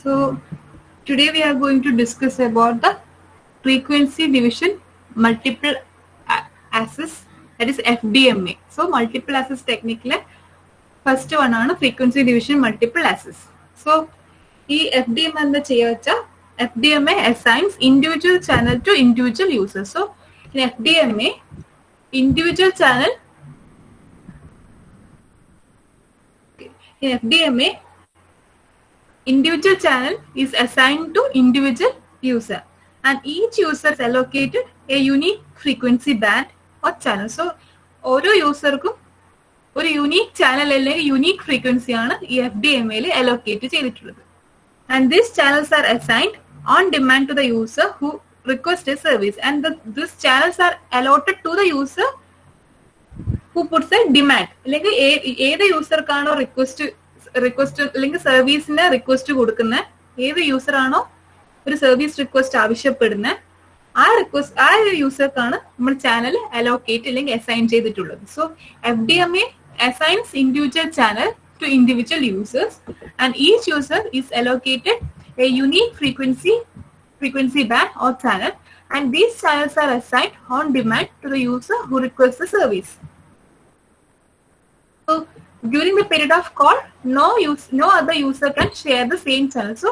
So today we are going to discuss about the frequency division multiple access, that is FDMA. So multiple access technique le first one ആണ് frequency division multiple access. So ഈ FDMA എന്താ ചെയ്യുക FDMA assigns individual channel to individual users. So in FDMA individual channel individual channel is assigned to individual user and each user is allocated a unique frequency band or channel. So ഓരോ യൂസർക്കും ഒരു unique channel അല്ലെങ്കിൽ unique ഫ്രീക്വൻസിയാണ് ഈ FDMA allocate ചെയ്തിട്ടുള്ളത്. And these channels are assigned on demand to the user who requests a service, and these channels are allotted to the user who puts a demand. അല്ലെങ്കിൽ ഏത് യൂസർക്കാണോ request അല്ലെങ്കിൽ സർവീസിന് request കൊടുക്കുന്ന ഏത് user ആണോ ഒരു service request ആവശ്യപ്പെടുന്ന ആ യൂസർക്കാണ് നമ്മൾ ചാനൽ അലോക്കേറ്റ് അല്ലെങ്കിൽ അസൈൻ ചെയ്തിട്ടുള്ളത്. So FDMA assigns individual channel to individual users and each user is allocated a unique frequency band or channel, and these channels are assigned on demand to the user who requests the service. So during the period of call, no other user can share the same channel. So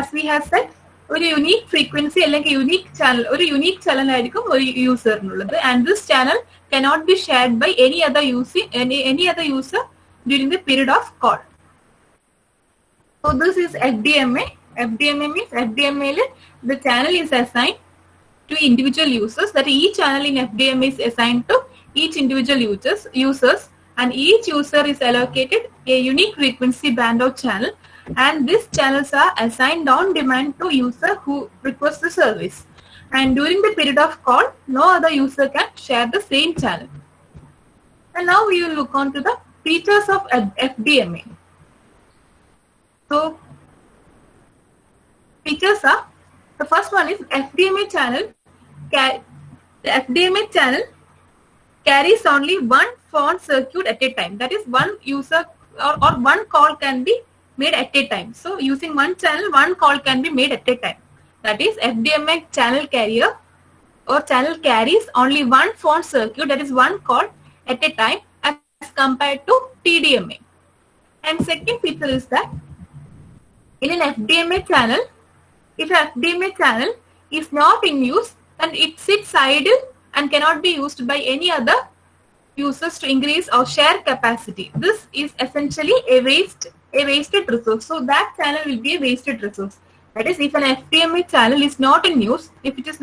as we have said, ഒരു unique frequency അല്ലെങ്കിൽ unique channel ആയിരിക്കും ഒരു യൂസറിനുള്ളത്, and this channel cannot be shared by any other user during the period of call. So this is FDMA. FDMA means the channel is assigned to individual users, that each channel in FDMA is assigned to each individual users and each user is allocated a unique frequency band or channel, and these channels are assigned on demand to user who requests the service, and during the period of call no other user can share the same channel. And now we will look on to the features of FDMA. So features are, the first one is FDMA channel. The FDMA channel carries only one phone circuit at a time, that is one user or one call can be made at a time. So using one channel, one call can be made at a time. That is FDMA channel carrier or channel carries only one phone circuit, that is one call at a time, as compared to TDMA. And second feature is that in an FDMA channel, if an FDMA channel is not in use, then it sits idle and cannot be used by any other users to increase or share capacity. This is essentially a wasted resource. So that channel will be a wasted resource. That is, if an FDMA channel is not in use, if the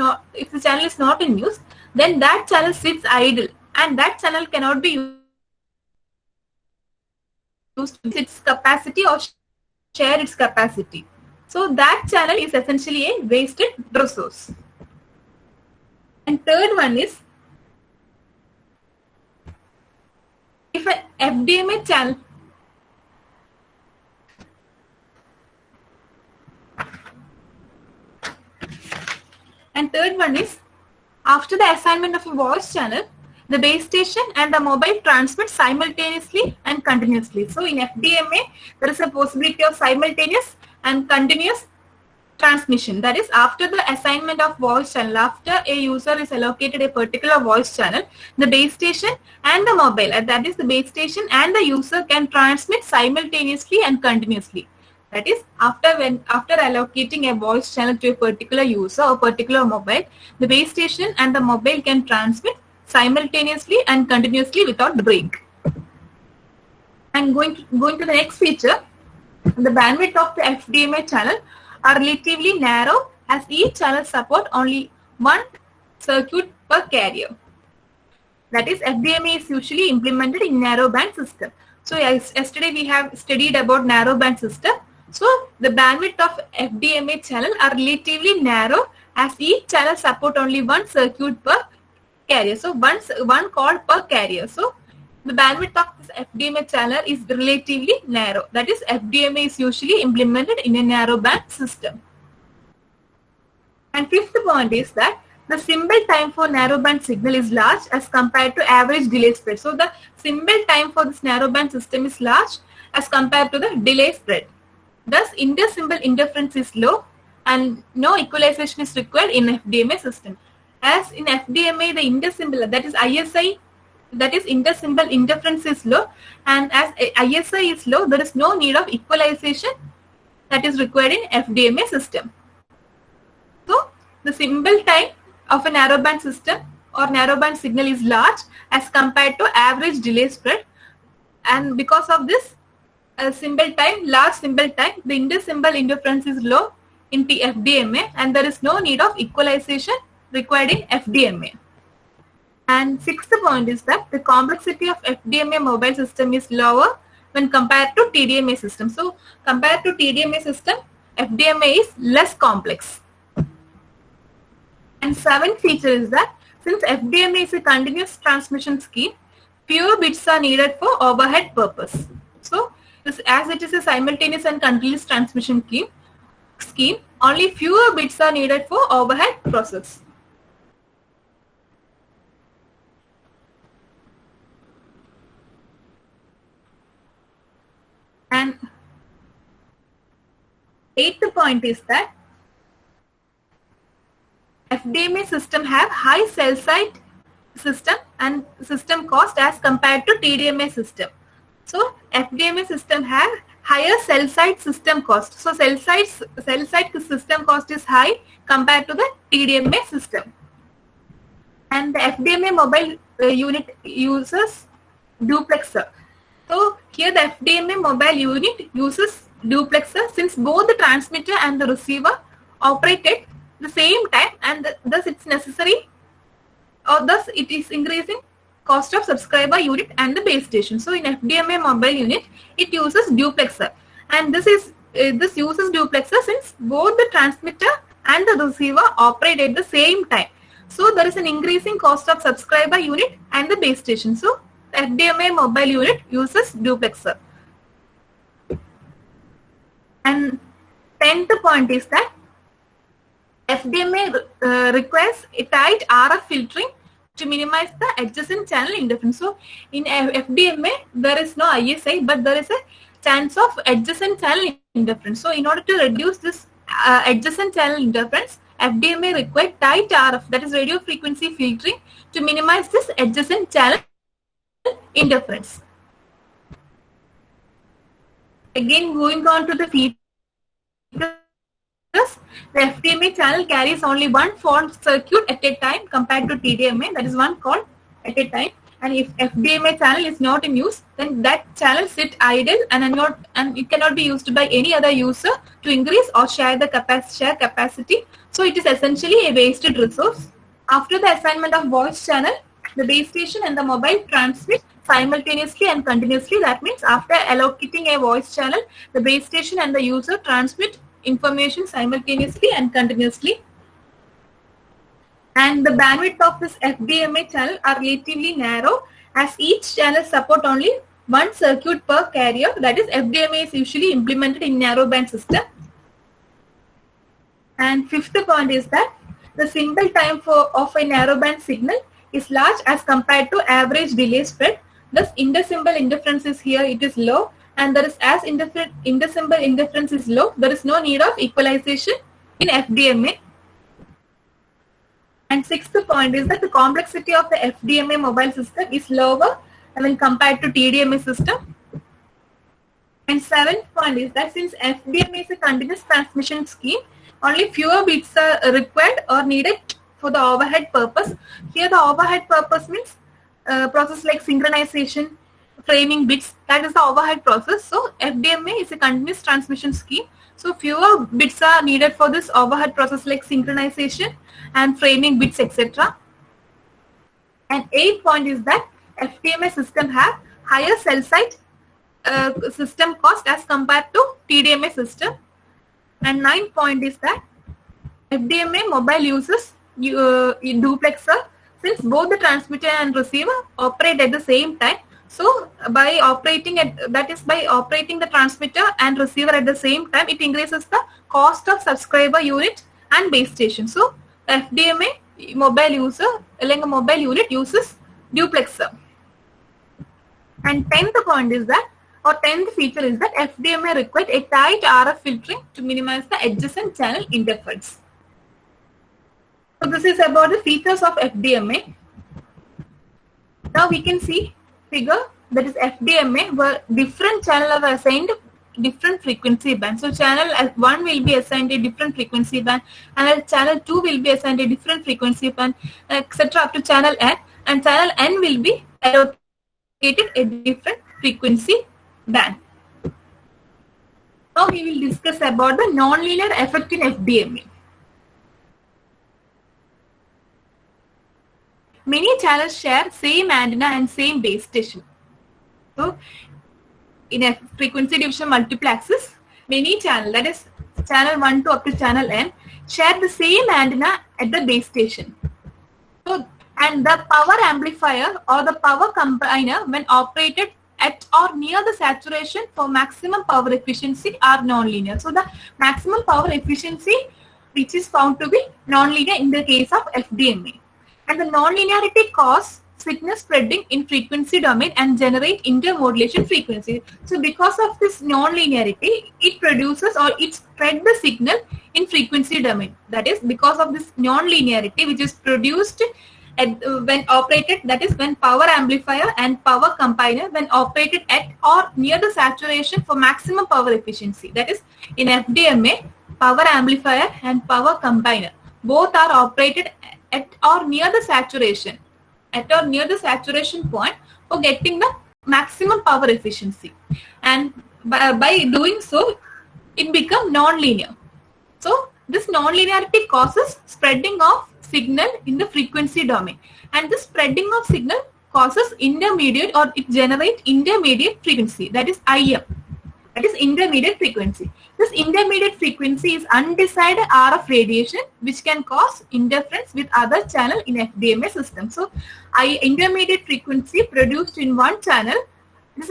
channel is not in use, then that channel sits idle and that channel cannot be used to its capacity or share its capacity. So that channel is essentially a wasted resource. And third one is, if an FDMA channel after the assignment of a voice channel, the base station and the mobile transmit simultaneously and continuously. So in FDMA, there is a possibility of simultaneous and continuous transmission. That is, after the assignment of voice channel, after a user is allocated a particular voice channel, the base station and the mobile, that is the base station and the user can transmit simultaneously and continuously. That is, after allocating a voice channel to a particular user or particular mobile, the base station and the mobile can transmit simultaneously and continuously without break. And going to the next feature, the bandwidth of the FDMA channel are relatively narrow, as each channel support only one circuit per carrier. That is, FDMA is usually implemented in narrowband system. So yesterday we have studied about narrowband system. So the bandwidth of FDMA channel are relatively narrow, as each channel support only one circuit per carrier. So one call per carrier. So the bandwidth of this FDMA channel is relatively narrow. That is, FDMA is usually implemented in a narrowband system. And fifth point is that the symbol time for narrowband signal is large as compared to average delay spread. So the symbol time for this narrowband system is large as compared to the delay spread. Thus, inter-symbol interference is low and no equalization is required in FDMA system. As in FDMA, the inter-symbol, that is ISI, that is inter-symbol interference is low, and as ISI is low, there is no need of equalization that is required in FDMA system. So, the symbol time of a narrowband system or narrowband signal is large as compared to average delay spread, and because of this large symbol time, the inter-symbol interference is low in FDMA and there is no need of equalization required in FDMA. And sixth point is that the complexity of FDMA mobile system is lower when compared to TDMA system. So, compared to TDMA system, FDMA is less complex. And seventh feature is that since FDMA is a continuous transmission scheme, fewer bits are needed for overhead purpose. So, as it is a simultaneous and continuous transmission scheme, only fewer bits are needed for overhead process. And eighth point is that FDMA system have high cell site system and system cost as compared to TDMA system. So FDMA system have higher cell site system cost. So cell site system cost is high compared to the TDMA system. And the FDMA mobile unit uses duplexer. So here the FDMA mobile unit uses duplexer since both the transmitter and the receiver operate at the same time, and thus it's necessary, or thus it is increasing cost of subscriber unit and the base station. So in FDMA mobile unit, it uses duplexer, and this uses duplexer since both the transmitter and the receiver operate at the same time. So there is an increasing cost of subscriber unit and the base station. So FDMA mobile unit uses duplexer. And 10th point is that FDMA requires a tight RF filtering to minimize the adjacent channel interference. So in FDMA, there is no ISI, but there is a chance of adjacent channel interference. So in order to reduce this adjacent channel interference, FDMA requires tight RF, that is radio frequency filtering, to minimize this adjacent channel interference. Again, going on to the features, the FDMA channel carries only one fault circuit at a time compared to TDMA, that is one call at a time. And if FDMA channel is not in use, then that channel sits idle and it cannot be used by any other user to increase or share the capacity. So it is essentially a wasted resource. After the assignment of voice channel, the base station and the mobile transmit simultaneously and continuously. That means after allocating a voice channel, the base station and the user transmit information simultaneously and continuously. And the bandwidth of this FDMA channel are relatively narrow, as each channel support only one circuit per carrier. That is, FDMA is usually implemented in narrowband system. And fifth point is that the symbol time of a narrowband signal is large as compared to average delay spread. Thus, inter-symbol interference is here, it is low, and there is, as inter-symbol interference is low, there is no need of equalization in FDMA. And sixth point is that the complexity of the FDMA mobile system is lower when compared to TDMA system. And seventh point is that since FDMA is a continuous transmission scheme, only fewer bits are required or needed for the overhead purpose. Here the overhead purpose means process like synchronization, framing bits, that is the overhead process. So FDMA is a continuous transmission scheme. So fewer bits are needed for this overhead process like synchronization and framing bits, etc. And 8th point is that FDMA system have higher cell site system cost as compared to TDMA system. And 9th point is that FDMA mobile uses duplexer since both the transmitter and receiver operate at the same time. So by operating the transmitter and receiver at the same time, it increases the cost of subscriber unit and base station. So FDMA mobile unit uses duplexer. And 10th point is that or 10th feature is that FDMA requires a tight RF filtering to minimize the adjacent channel interference. So this is about the features of FDMA. Now we can see figure, that is FDMA, where different channels are assigned different frequency bands. So channel 1 will be assigned a different frequency band, and channel 2 will be assigned a different frequency band, etc. up to channel N, and channel N will be allocated a different frequency band. Now we will discuss about the nonlinear effect in FDMA. Many channels share same antenna and same base station. So in a frequency division multiplexes, many channels, that is channel 1 to up to channel N, share the same antenna at the base station. So, and the power amplifier or the power combiner, when operated at or near the saturation for maximum power efficiency, are nonlinear. So the maximum power efficiency which is found to be nonlinear in the case of FDMA. And the nonlinearity causes signal spreading in frequency domain and generate intermodulation frequency. So because of this nonlinearity, it produces or it spread the signal in frequency domain. That is because of this nonlinearity which is produced when operated, that is when power amplifier and power combiner when operated at or near the saturation for maximum power efficiency. That is in FDMA, power amplifier and power combiner both are operated at or near the saturation, point for getting the maximum power efficiency, and by doing so it becomes non-linear. So this non-linearity causes spreading of signal in the frequency domain, and this spreading of signal causes intermediate or it generates intermediate frequency, that is IM, that is intermediate frequency. This intermediate frequency is undecided RF radiation which can cause interference with other channel in FDMA system. So intermediate frequency produced in one channel is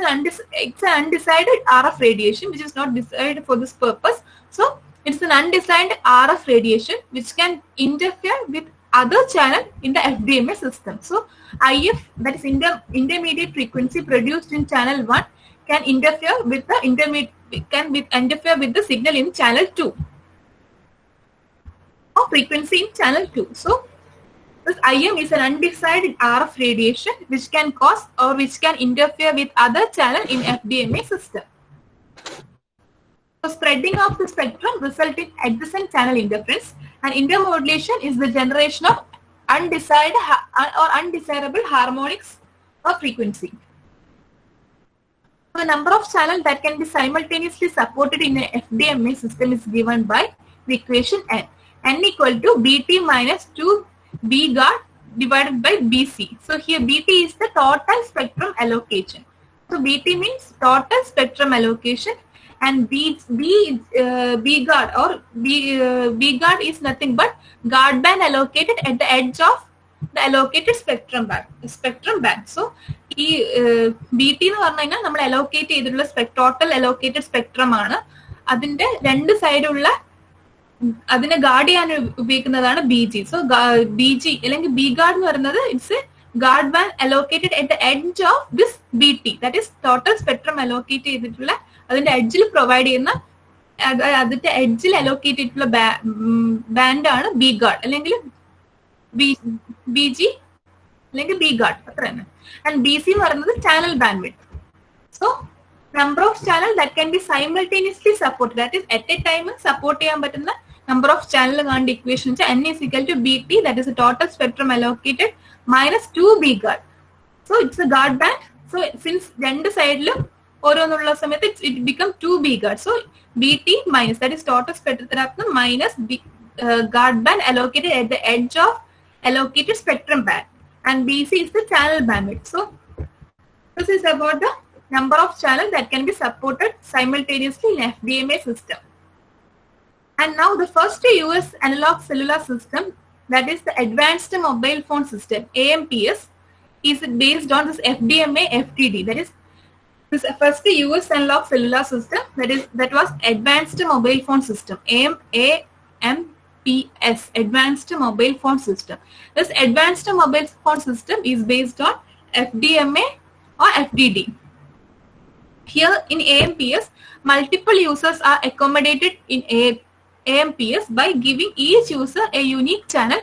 it's an undecided RF radiation which is not decided for this purpose. So it's an undecided RF radiation which can interfere with other channel in the FDMA system. So IF, that is intermediate frequency produced in channel 1, can interfere with the interfere with the signal in channel 2 or frequency in channel 2. So this IM is an undecided RF radiation which can cause or which can interfere with other channel in FDMA system. So spreading of the spectrum results in adjacent channel interference, and intermodulation is the generation of undecided or undesirable harmonics or frequency. The number of channels that can be simultaneously supported in a FDMA system is given by the equation N. N equal to BT minus 2 B guard divided by BC. So here BT is the total spectrum allocation. So BT means total spectrum allocation, and B guard or B guard is nothing but guard band allocated at the edge of the allocated spectrum band. So BT എന്ന് പറഞ്ഞു കഴിഞ്ഞാൽ നമ്മൾ allocate ചെയ്തിട്ടുള്ള total allocated spectrum ആണ്. അതിന്റെ രണ്ട് സൈഡുള്ള അതിനെ guard ചെയ്യാൻ ഉപയോഗിക്കുന്നതാണ് BG. സോ BG അല്ലെങ്കിൽ B guard എന്ന് പറയുന്നത് it's guard band allocated at the edge of this BT, that is total spectrum allocate ചെയ്തിട്ടുള്ള അതിന്റെ എഡ്ജിൽ പ്രൊവൈഡ് ചെയ്യുന്ന അതിന്റെ എഡ്ജിൽ allocate ചെയ്തിട്ടുള്ള ബാൻഡ് ആണ് B guard അല്ലെങ്കിൽ BG അല്ലെങ്കിൽ B guard അത്ര തന്നെ. And BC എന്ന് പറയുന്നത് channel bandwidth. So number of channel that can be simultaneously supported, that is at a time support ചെയ്യാൻ പറ്റുന്ന number of channel കാണേണ്ട equation N is equal to BT, that is the total spectrum allocated minus 2 B guard. So it's a guard band. So since രണ്ട് സൈഡിലും ഓരോന്നുള്ള സമയത്ത് it become 2 B guard. So BT minus, that is total spectrum minus guard band allocated at the edge of allocated spectrum band, and BC is the channel bandwidth. So this is about the number of channels that can be supported simultaneously in FDMA system. And now the first US analog cellular system, that is the Advanced Mobile Phone System, AMPS, is based on this FDMA FTD. That is this first US analog cellular system, that was Advanced Mobile Phone System, AMPS, Advanced Mobile Phone System. This Advanced Mobile Phone System is based on FDMA or FDD. Here in AMPS, multiple users are accommodated in AMPS by giving each user a unique channel,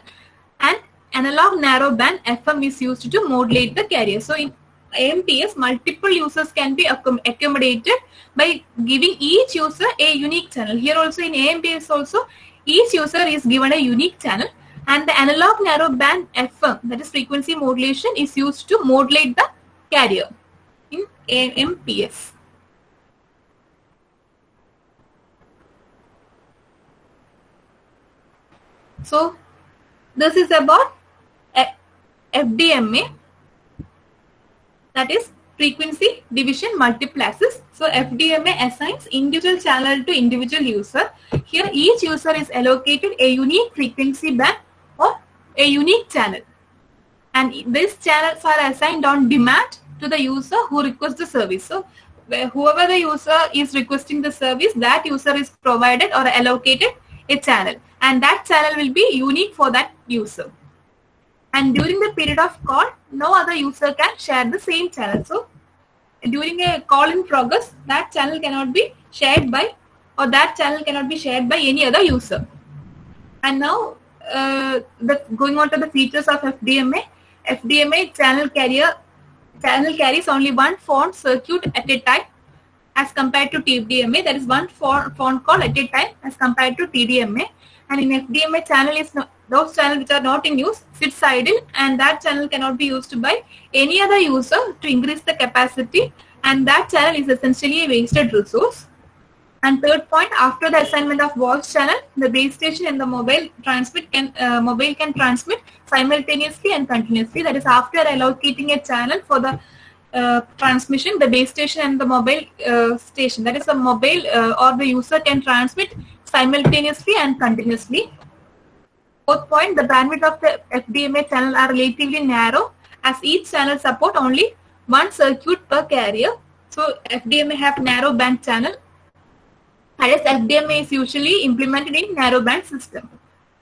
and analog narrowband FM is used to modulate the carrier. So in AMPS, multiple users can be accommodated by giving each user a unique channel. Here also in AMPS also, each user is given a unique channel, and the analog narrowband FM, that is frequency modulation, is used to modulate the carrier in AMPS. So this is about FDMA, that is frequency division multiplexes. So FDMA assigns individual channel to individual user. Here each user is allocated a unique frequency band or a unique channel, and these channels are assigned on demand to the user who requests the service. So whoever the user is requesting the service, that user is provided or allocated a channel, and that channel will be unique for that user. And during the period of call, no other user can share the same channel. So during a call in progress, that channel cannot be shared by, or that channel cannot be shared by any other user. And now going on to the features of FDMA. FDMA channel carries only one phone circuit at a time as compared to TDMA. That is one phone call at a time as compared to TDMA. And in FDMA, channel is those channels which are not in use sits idle, and that channel cannot be used by any other user to increase the capacity, and that channel is essentially a wasted resource. And third point, after the assignment of voice channel, the base station and the mobile can transmit simultaneously and continuously. That is, after allocating a channel for the transmission, the base station and the mobile station, that is the mobile or the user, can transmit simultaneously and continuously. Fourth point, the bandwidth of the FDMA channel are relatively narrow, as each channel support only one circuit per carrier. So FDMA have narrow band channel, whereas FDMA is usually implemented in narrowband system.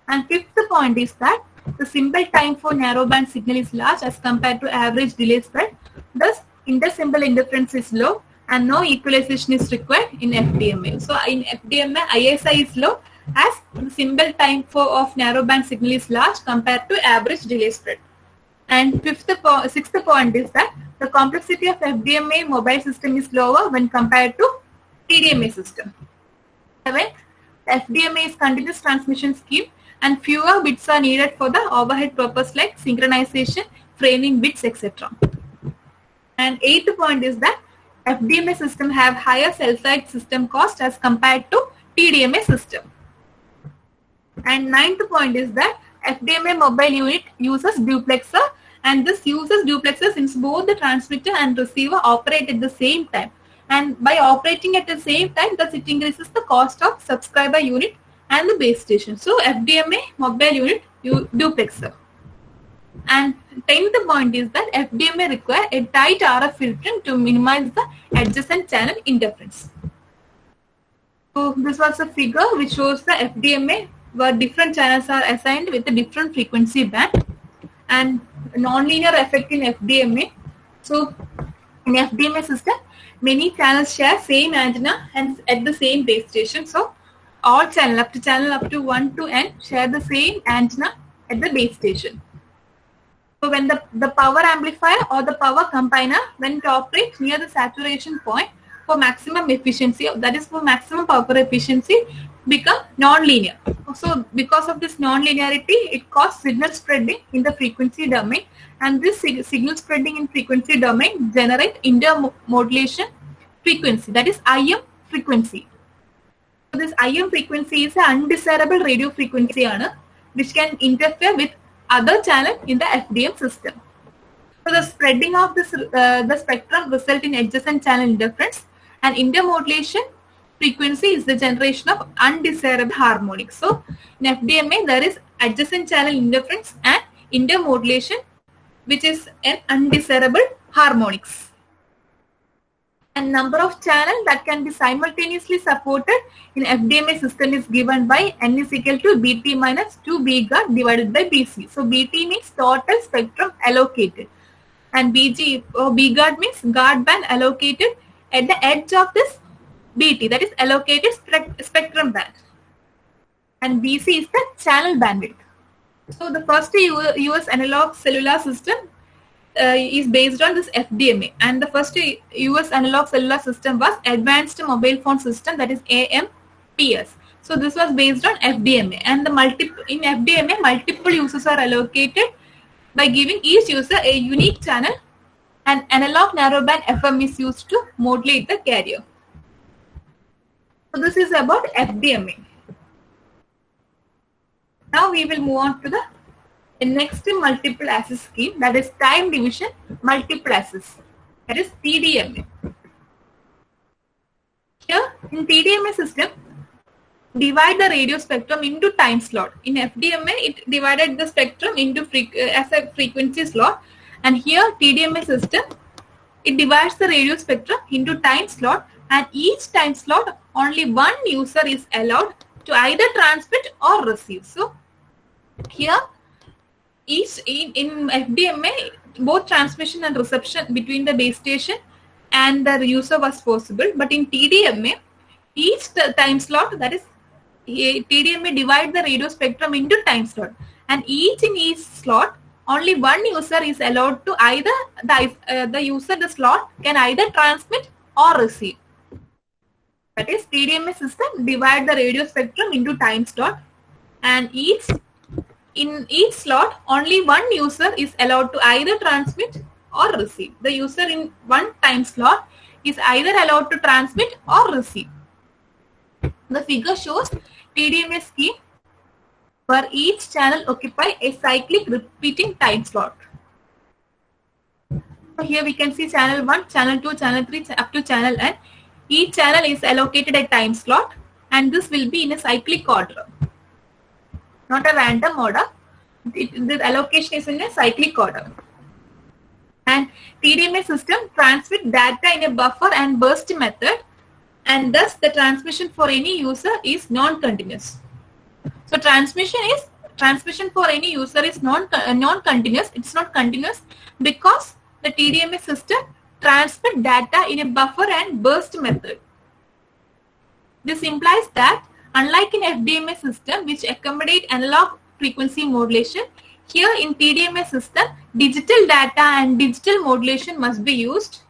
And fifth point is that the symbol time for narrowband signal is large as compared to average delay spread. Thus, inter-symbol interference is low and no equalization is required in FDMA. So in FDMA, ISI is low as the symbol time of narrowband signal is large compared to average delay spread. And sixth point is that the complexity of FDMA mobile system is lower when compared to TDMA system. FDMA is continuous transmission scheme, and fewer bits are needed for the overhead purpose like synchronization, framing bits, etc. And eighth point is that FDMA system have higher cell site system cost as compared to TDMA system. And ninth point is that FDMA mobile unit uses duplexer, and this uses duplexer since both the transmitter and receiver operate at the same time. And by operating at the same time, thus it increases the cost of subscriber unit and the base station. So FDMA mobile unit duplexer. And 10th point is that FDMA require a tight RF filtering to minimize the adjacent channel interference. So this was a figure which shows the FDMA where different channels are assigned with a different frequency band, and nonlinear effect in FDMA. So in FDMA system, many channels share same antenna and at the same base station. So all channel up to 1 to n share the same antenna at the base station. So when the power amplifier or the power combiner, when it operates near the saturation point for maximum efficiency, that is for maximum power efficiency, become non-linear. So because of this non-linearity, it causes signal spreading in the frequency domain, and this signal spreading in frequency domain generate intermodulation frequency, that is IM frequency. So this IM frequency is an undesirable radio frequency which can interfere with other channel in the FDM system. So the spreading of this the spectrum result in adjacent channel interference, and intermodulation frequency is the generation of undesirable harmonics. So in FDMA there is adjacent channel interference and intermodulation, which is an undesirable harmonics. And number of channels that can be simultaneously supported in FDMA system is given by n is equal to BT minus 2 B guard divided by BC. So BT means total spectrum allocated, and B guard means guard band allocated at the edge of this BT, that is allocated spectrum band, and BC is the channel bandwidth. So the first US analog cellular system is based on this FDMA, and the first US analog cellular system was Advanced Mobile Phone System, that is AMPS. So this was based on FDMA, and in FDMA multiple users are allocated by giving each user a unique channel, and analog narrowband FM is used to modulate the carrier. So this is about FDMA. Now we will move on to the next multiple access scheme, that is time division multiple access, that is TDMA. Here in TDMA system, divide the radio spectrum into time slot. In FDMA, it divided the spectrum into as a frequency slot, and here TDMA system, it divides the radio spectrum into time slot, and each time slot only one user is allowed to either transmit or receive. So here in FDMA, both transmission and reception between the base station and the user was possible, but in TDMA, each time slot, that is TDMA divide the radio spectrum into time slot, and in each slot only one user is allowed to either the slot can either transmit or receive. That is, TDMA system divide the radio spectrum into time slot, and in each slot only one user is allowed to either transmit or receive. The user in one time slot is either allowed to transmit or receive. The figure shows TDMA scheme where each channel occupy a cyclic repeating time slot. So here we can see channel 1, channel 2, channel 3 up to channel N. Each channel is allocated a time slot, and this will be in a cyclic order, not a random order. The allocation is in a cyclic order. And TDMA system transmit data in a buffer and burst method, and thus the transmission for any user is non-continuous. So transmission for any user is non-continuous. It's not continuous because the TDMA system transmit data in a buffer and burst method. This implies that unlike in FDMA system, which accommodate analog frequency modulation, here in TDMA system, digital data and digital modulation must be used.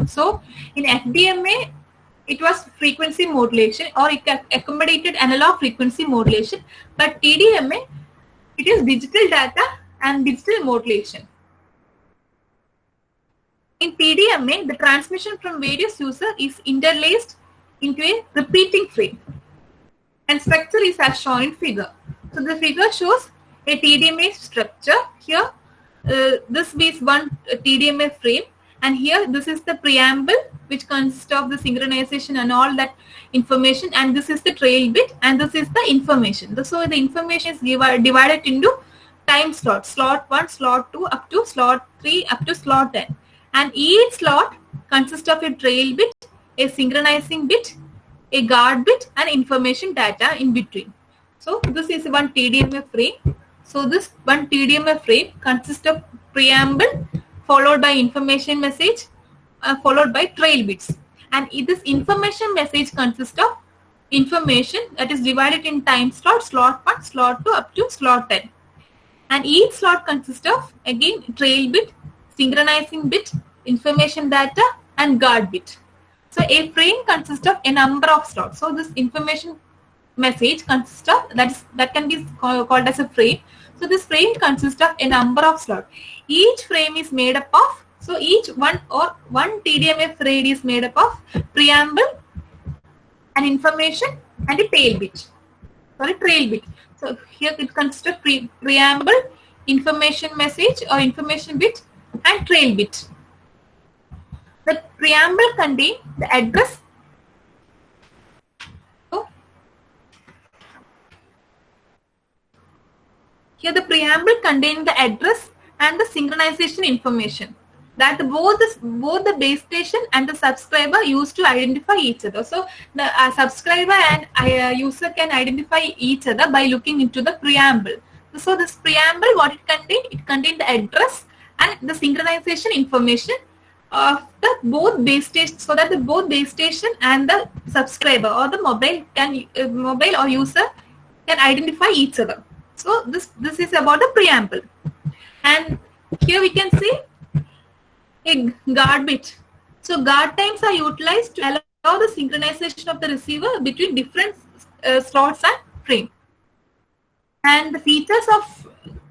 So in FDMA, it was frequency modulation, or it accommodated analog frequency modulation, but TDMA, it is digital data and digital modulation. In TDMA, the transmission from various users is interlaced into a repeating frame, and structure is as shown in figure. So the figure shows a TDMA structure. Here, this is one TDMA frame, and here this is the preamble, which consists of the synchronization and all that information, and this is the trail bit, and this is the information. So the information is divided into time slots, slot 1, slot 2, up to slot 3, up to slot N. And each slot consists of a trail bit, a synchronizing bit, a guard bit, and information data in between. So this is one TDMA frame. So this one TDMA frame consists of preamble followed by information message followed by trail bits. And this information message consists of information that is divided in time slot, slot 1, slot 2, up to slot 10. And each slot consists of, again, trail bit, synchronizing bit, information data, and guard bit. So a frame consists of a number of slots. So this information message consists of, that can be called as a frame. So this frame consists of a number of slots. Each frame is made up of, so each one TDMA frame is made up of preamble, an information, and a trail bit. So here it consists of preamble, information message or information bit, and trail bit. The preamble contains the address. So here the preamble contains the address and the synchronization information that both the base station and the subscriber use to identify each other. So the subscriber and user can identify each other by looking into the preamble. So this preamble, what it contains? It contains the address and the synchronization information of the both base station, so that the both base station and the subscriber or the mobile or user can identify each other. So this is about the preamble. And here we can see a guard bit. So guard times are utilized to allow the synchronization of the receiver between different slots and frame. And the features of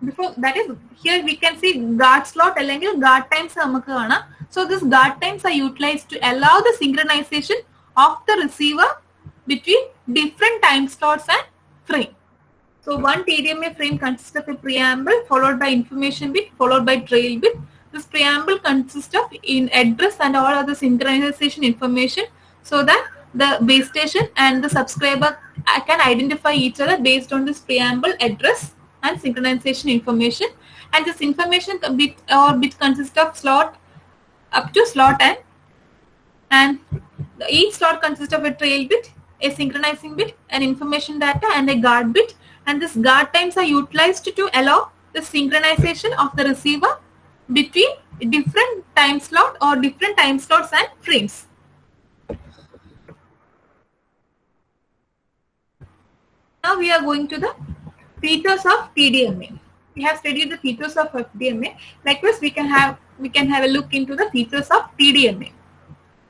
before that is, here we can see guard slot അല്ലെങ്കിൽ guard times നമുക്ക് കാണാം. So this guard times are utilized to allow the synchronization of the receiver between different time slots and frame. So one TDMA frame consists of a preamble followed by information bit followed by trail bit. This preamble consists of in address and all other synchronization information, so that the base station and the subscriber can identify each other based on this preamble, address and synchronization information. And this information bit consists of slot up to slot n, and each slot consists of a trail bit, a synchronizing bit, an information data and a guard bit. And this guard times are utilized to allow the synchronization of the receiver between different time slot or different time slots and frames. Now we are going to the features of TDMA. We have studied the features of FDMA. Likewise, we can have a look into the features of TDMA.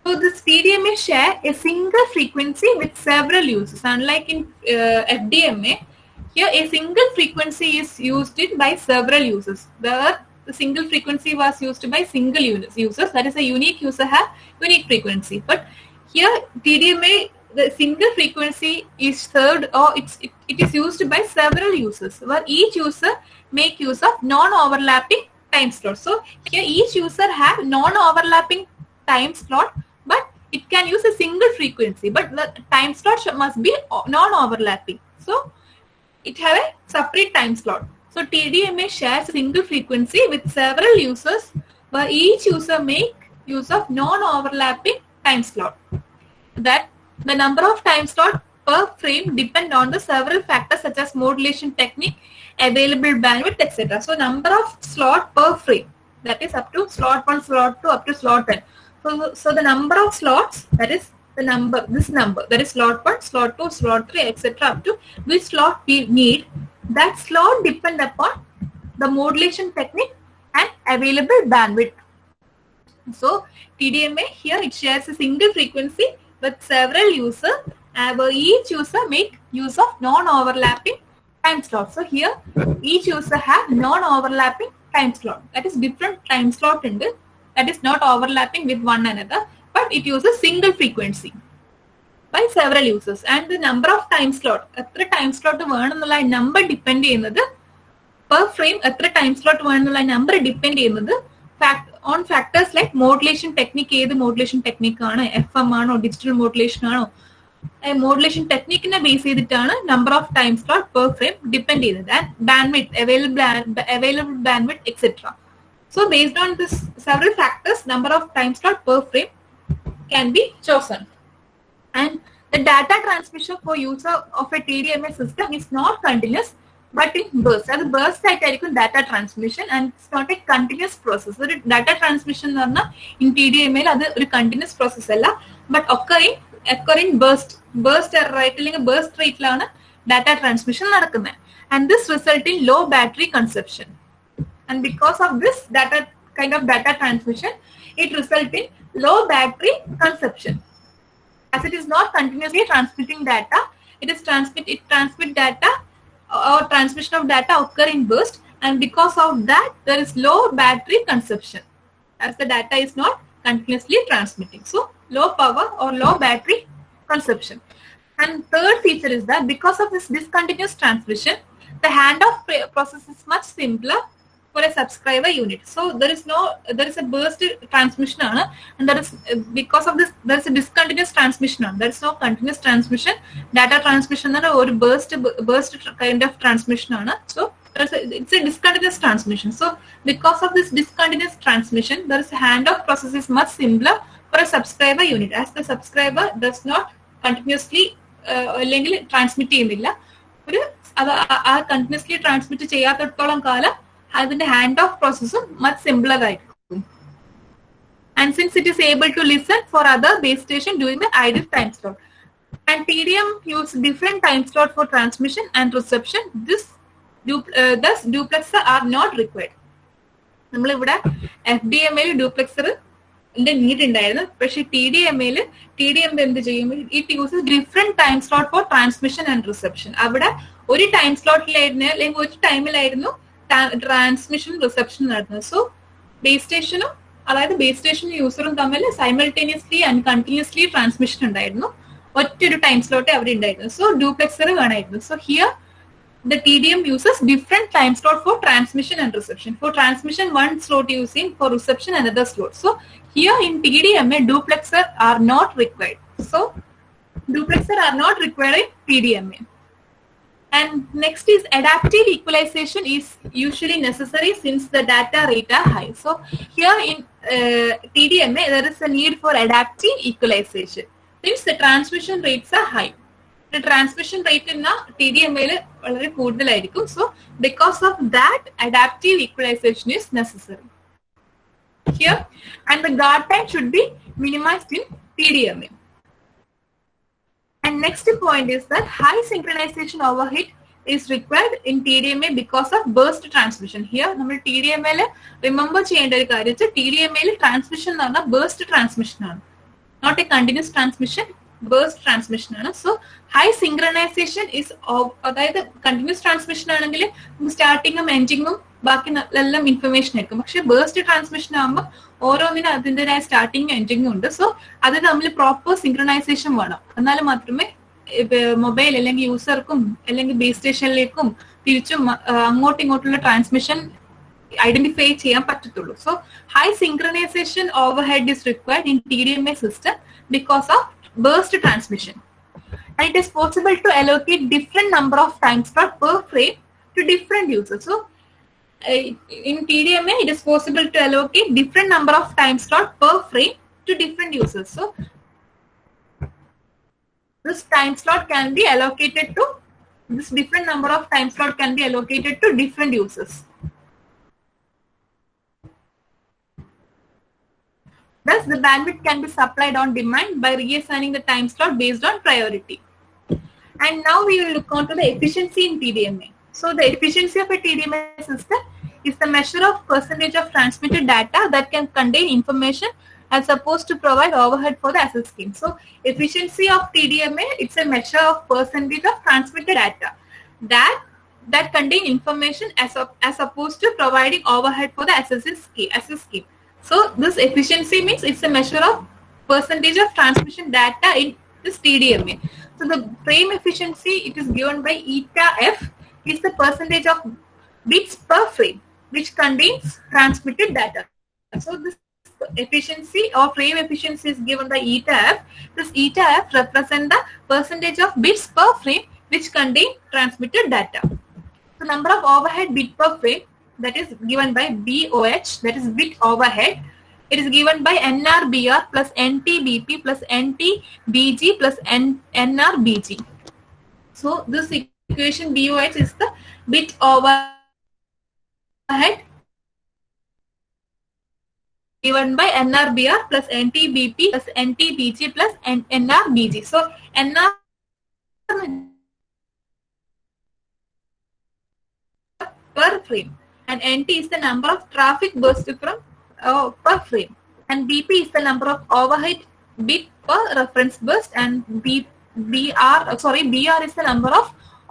So this TDMA share a single frequency with several uses. Unlike in FDMA, here a single frequency is used by several users. The single frequency was used by single users. That is, a unique user have unique frequency. But here TDMA, the single frequency is served, or it is used by several users, where each user make use of non-overlapping time slot. So here each user have non-overlapping time slot, but it can use a single frequency, but the time slot must be non-overlapping. So it have a separate time slot. So TDMA shares a single frequency with several users, where each user make use of non-overlapping time slot. That the number of time slot per frame depend on the several factors such as modulation technique, available bandwidth, etc. So number of slot per frame, that is up to slot 1, slot 2, up to slot 10. So the number of slots, that is the number, this number, that is slot 1, slot 2, slot 3, etc. up to which slot we need, that slot depend upon the modulation technique and available bandwidth. So TDMA here, it shares a single frequency with several users, where each user make use of non-overlapping time slot. So here each user have non-overlapping time slot, that is different time slot in this, that is not overlapping with one another, but it uses single frequency by several users. And the number of time slot, എത്ര time slot വേണമെന്നുള്ള number depend ചെയ്യുന്നത് per frame, എത്ര time slot വേണമെന്നുള്ള number depend ചെയ്യുന്നത് on factors like modulation technique, ഏത് modulation technique ആണ്, FM ആണോ, digital modulation ആണോ, modulation technique നെ base ചെയ്തിട്ടാണ് number of time slot per frame depend ചെയ്യുന്നത്, and bandwidth, available bandwidth, etc. So based on this several factors, number of time slot per frame can be chosen. And the data transmission for user of a TDMA system is not continuous, but in bursts. As a burst type data transmission, and it's not a continuous process. So data transmission in TDMA is a continuous process, but occurring burst rate data transmission. And this result in low battery consumption. And because of this kind of data transmission, it results in low battery consumption. As it is not continuously transmitting data, it transmit data or transmission of data occur in burst, and because of that there is low battery consumption, as the data is not continuously transmitting. So low power or low battery consumption. And third feature is that because of this discontinuous transmission, the handoff process is much simpler for a subscriber unit. So there is a burst transmission, and there is, because of this, there is a discontinuous transmission. There is no continuous transmission. Data transmission or burst kind of transmission. So it's a discontinuous transmission. So because of this discontinuous transmission, there is a handoff process is much simpler for a subscriber unit, as the subscriber does not continuously transmit ചെയ്യുന്നില്ല, ഒരു ആ continuously transmit ചെയ്യാത്തടത്തോളം കാലം അതിന്റെ hand of പ്രോസസ്സും much simpler ആയിരിക്കും. and since it is able to listen for other base station during the idle time slot. And TDM use different time slot for transmission and reception. Thus duplexer are not required. നമ്മളിവിടെ FDMA ഡ്യൂപ്ലെക്സർ need ഉണ്ടായിരുന്നു. പക്ഷെ TDM എന്ത് ചെയ്യും? It uses different time slot four transmission and reception. അവിടെ ഒരു time സ്ലോട്ടിലായിരുന്നു അല്ലെങ്കിൽ ഒരു ടൈമിലായിരുന്നു transmission reception നടത്തുന്നത്. സോ ബേസ് സ്റ്റേഷനും അതായത് ബേസ് സ്റ്റേഷനും യൂസറും തമ്മിൽ സൈമൾട്ടേനിയസ്ലി ആൻഡ് കണ്ടിന്യൂസ്ലി ട്രാൻസ്മിഷൻ ഉണ്ടായിരുന്നു. ഒറ്റൊരു ടൈം സ്ലോട്ടേ അവിടെ ഉണ്ടായിരുന്നു. സോ ഡ്യൂപ്ലെക്സർ വേണമായിരുന്നു. So here the TDM uses different time slot for transmission and reception. For transmission, one slot using, for reception another slot. So here in TDMA, duplexer are not required. So duplexer are not required in TDMA. And next is adaptive equalization is usually necessary since the data rate are high. So here in TDMA, there is a need for adaptive equalization. Means the transmission rates are high. The transmission rate in TDMA വളരെ കൂടുതലായിരിക്കും. So because of that, adaptive equalization is necessary here, and the guard time should be minimized in TDMA. And next point is that high synchronization overhead is required in TDMA because of burst transmission. Here നമ്മൾ TDMA remember ചെയ്യേണ്ട ഒരു കാര്യം വെച്ചാൽ TDMA transmission എന്ന് പറഞ്ഞാൽ burst transmission ആണ്, not a continuous transmission. burst transmission ആണ്. So high synchronisation is അതായത് കണ്ടിന്യൂസ് ട്രാൻസ്മിഷൻ ആണെങ്കിൽ സ്റ്റാർട്ടിങ്ങും എൻഡിങ്ങും ബാക്കി എല്ലാം ഇൻഫർമേഷൻ ആയിരിക്കും. പക്ഷെ ബേസ്റ്റ് ട്രാൻസ്മിഷൻ ആകുമ്പോൾ ഓരോന്നിനും അതിൻ്റെതായ സ്റ്റാർട്ടിങ്ങും എൻഡിങ്ങും ഉണ്ട്. സോ അത് തമ്മിൽ പ്രോപ്പർ സിങ്ക്രണൈസേഷൻ വേണം. എന്നാൽ മാത്രമേ മൊബൈൽ അല്ലെങ്കിൽ യൂസർക്കും അല്ലെങ്കിൽ ബേസ് സ്റ്റേഷനിലേക്കും തിരിച്ചും അങ്ങോട്ടും ഇങ്ങോട്ടുള്ള ട്രാൻസ്മിഷൻ ഐഡന്റിഫൈ ചെയ്യാൻ പറ്റത്തുള്ളൂ. So high synchronisation over head is required in TDMA system because of burst transmission, and it is possible to allocate different number of time slot per frame to different users. So in TDMA it is possible to allocate different number of time slot per frame to different users. So this time slot can be allocated to this different number of time slot can be allocated to different users. Thus, the bandwidth can be supplied on demand by reassigning the time slot based on priority. And now we will look on to the efficiency in TDMA. So the efficiency of a TDMA system is the measure of percentage of transmitted data that can contain information as opposed to provide overhead for the access scheme. So efficiency of TDMA, it's a measure of percentage of transmitted data that contain information as opposed to providing overhead for the access scheme. So this efficiency means it's a measure of percentage of transmission data in this TDMA. So the frame efficiency, it is given by eta f, is the percentage of bits per frame which contains transmitted data. So this efficiency or frame efficiency is given by eta f. This eta f represents the percentage of bits per frame which contain transmitted data. So number of overhead bit per frame, that is given by BOH, that is bit overhead. It is given by NRBR plus NTBP plus NTBG plus NRBG. So this equation BOH is the bit overhead given by NRBR plus NTBP plus NTBG plus NRBG. So NR per frame, and NT is the number of traffic burst from per frame, and BP is the number of overhead bit per reference burst, and BR is the number of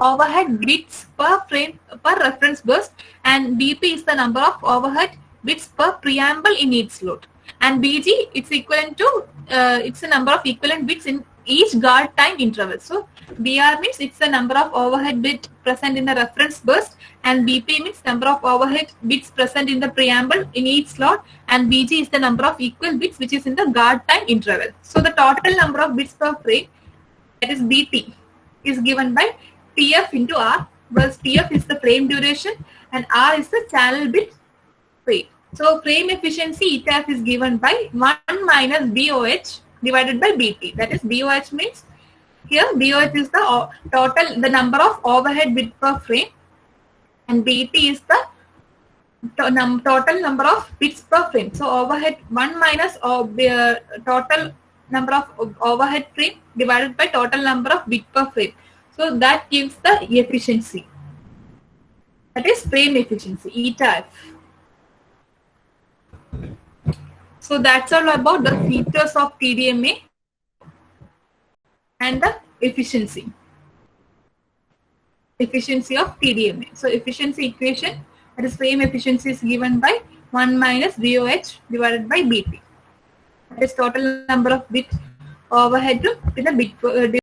overhead bits per frame per reference burst, and BP is the number of overhead bits per preamble in each slot, and BG it's equivalent to it's the number of equivalent bits in each guard time interval. So BR means it's the number of overhead bit present in the reference burst, and BP means number of overhead bits present in the preamble in each slot, and BG is the number of equal bits which is in the guard time interval. So the total number of bits per frame, that is BT, is given by TF into R, where TF is the frame duration and R is the channel bit frame. So frame efficiency ETF is given by 1 minus BOH divided by BT. That is BOH means here BOH is the total, the number of overhead bit per frame, and BT is the total number of bits per frame. So overhead 1 minus total number of overhead frame divided by total number of bit per frame. So that gives the efficiency. That is frame efficiency, eta f. So that's all about the features of TDMA and the efficiency. Efficiency of TDMA. So efficiency equation, that is frame efficiency, is given by 1 minus VOH divided by BP. That is total number of bit overhead to the bit